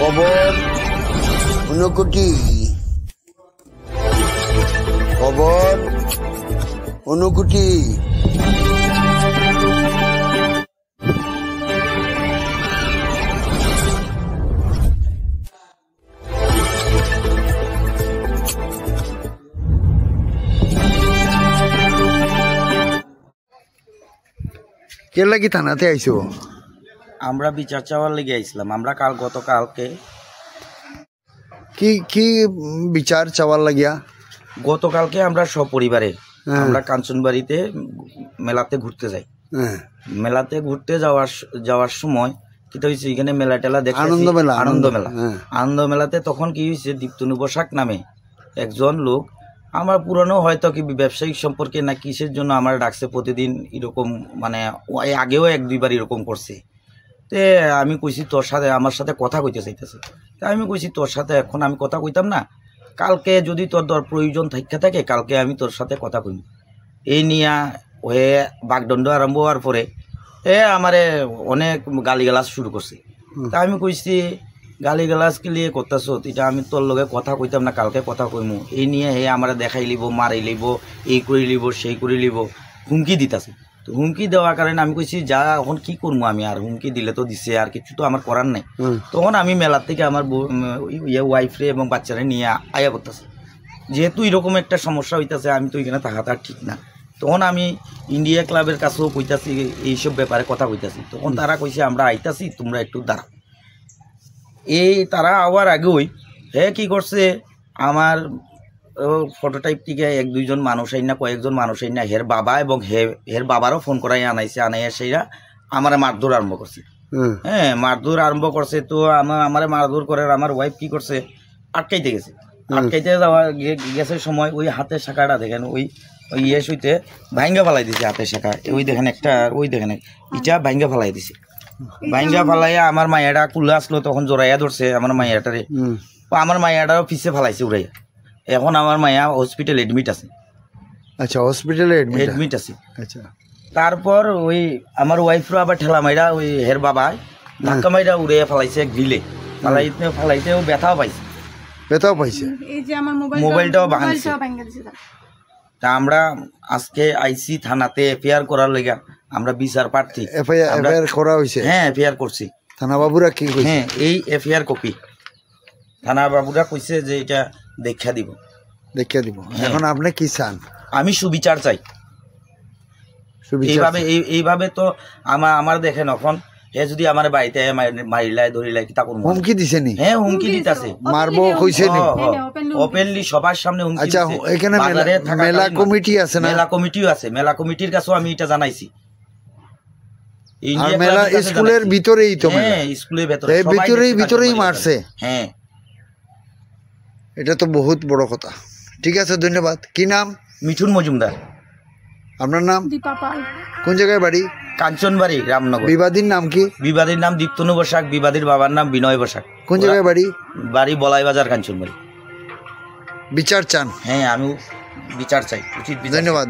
খবর 19 কোটি, খবর 19 কোটি। কে লাগি থানাতে আইছো? আমরা বিচার চাওয়ার লেগে আইছিলাম। আমরা গতকালকে কি কি বিচার চাওয়ার লাগিয়া? গতকালকে আমরা সপরিবারে আমরা কাঞ্চনবাড়িতে মেলাতে ঘুরতে যাই। মেলাতে ঘুরতে যাওয়ার সময় কি হয়েছে, এখানে মেলা টেলা দেখে আনন্দ মেলাতে তখন কি হয়েছে, দীপ্তনু বসাক নামে একজন লোক, আমার পুরানো হয়তো কি ব্যবসায়িক সম্পর্কে না কিসের জন্য আমার ডাকছে প্রতিদিন এরকম, মানে আগেও 1-2 বার এরকম করছে। তে আমি কইছি তোর সাথে আমার সাথে কথা কইতে চাইতেছে। তা আমি কইছি তোর সাথে এখন আমি কথা কইতাম না, কালকে যদি তোর প্রয়োজন থাকে কালকে আমি তোর সাথে কথা কইব। এই নিয়ে হয়ে বাগদণ্ড আরম্ভ হওয়ার পরে আমারে অনেক গালিগালাজ শুরু করছে। তা আমি কইছি গালিগালাজ কি লিয়ে করতেছ, এটা আমি তোর লগে কথা কইতাম না, কালকে কথা কইমু। এই নিয়ে আমার দেখাই লিব, মারাই লিব, এই করে লিব, সেই করে লিব, হুমকি দিতেছে। তো হুমকি দেওয়ার কারণে আমি কইছি যা এখন কি করবো আমি, আর হুমকি দিলে তো দিছে, আর কিছু তো আমার করার নাই। তখন আমি মেলার থেকে আমার ওয়াইফরে এবং বাচ্চারা নিয়ে আয়া করতেছে। যেহেতু এরকম একটা সমস্যা হইতেছে, আমি তো এখানে থাকাটা ঠিক না। তখন আমি ইন্ডিয়া ক্লাবের কাছেও কইতাছি, এইসব ব্যাপারে কথা কইতাছি। তখন তারা কইছে আমরা আইতাছি, তোমরা একটু দাঁড়াও। তারা আবার আগেই কি করছে, আমার ফটোটাইপ থেকে 1-2 জন মানুষ আইন না, কয়েকজন মানুষ আইন না, হের বাবা এবং হের বাবারও ফোন করাই আনাইয়া সেইরা আমার মারধর আরম্ভ করছে। মারধর আরম্ভ করছে। তো আমার মারধর করে আমার ওয়াইফ কি করছে, আটকাইতে গেছে। আটকাইতে গেছে সময় ওই হাতের শাখাটা দেখেন, ওই সইতে ভাঙ্গা ফালাই দিছে হাতের শাখা। ওই দেখেন একটা, ওই দেখেন ইটা ভাঙ্গা ফালাই দিছে। ভাঙ্গা ফালাইয়া আমার মাইয়াটা কুলে আসলো, তখন জোরাইয়া ধরছে আমার মাইয়াটারে। আমার মাইয়াটারও পিছে ফালাইছে উড়াইয়া। এখন আমার মাইয়া হসপিটাল এডমিট আছে। আচ্ছা, হসপিটালে এডমিট আছে। আচ্ছা, তারপর ওই আমার ওয়াইফরও আবার ঠেলা মাইরা, ওই হের বাবা ধাক্কা মাইরা উড়াইয়া ফালাইছে গ্রিলে। ফালাইতেও ব্যথাও পাইছে। মোবাইলটাও ভাঙছে। তা আমরা আজকে আইসি থানাতে এফআইআর করার লেগা, আমরা বিচার প্রার্থী। এফআইআর করা হয়েছে? হ্যাঁ, এফআইআর করছি। থানা বাবুরা কি কইছে? হ্যাঁ, এই এফআইআর কপি থানা বাবুরা কইছে যে এটা দেখা দিব। এখন আপনি কি চান? আমি সুবিচার চাই। এইভাবে তো আমার দেখেন, এখন যদি আমার বাড়িতে মারিলাই ধরিলাই কি তা করব? হুমকি দিছে নি? হ্যাঁ, হুমকি দিতেছে, মারবো কইছে নি? ওপেনলি সবার সামনে হুমকি দিছে। আচ্ছা, এখানে মেলা কমিটি আছে না? মেলা কমিটিও আছে। মেলা কমিটির কাছেও আমি এটা জানাইছি। আর মেলা স্কুলের ভিতরেই তো? হ্যাঁ, স্কুলের ভিতরেই মারছে। হ্যাঁ, এটা তো বহুত বড় কথা। ঠিক আছে, ধন্যবাদ। কি নাম? মিঠুন মজুমদার। আপনার নাম? দীপা পাল। কোন জায়গায় বাড়ি? কাঞ্চনবাড়ি, রামনগর। বিবাদীর নাম কি? বিবাদীর নাম দীপ্তনু বসাক, বিবাদীর বাবার নাম বিনয় বসাক। কোন জায়গায় বাড়ি? বাড়ি বলাই বাজার, কাঞ্চনবাড়ি। বিচার চান? হ্যাঁ, আমি বিচার চাই, উচিত। ধন্যবাদ।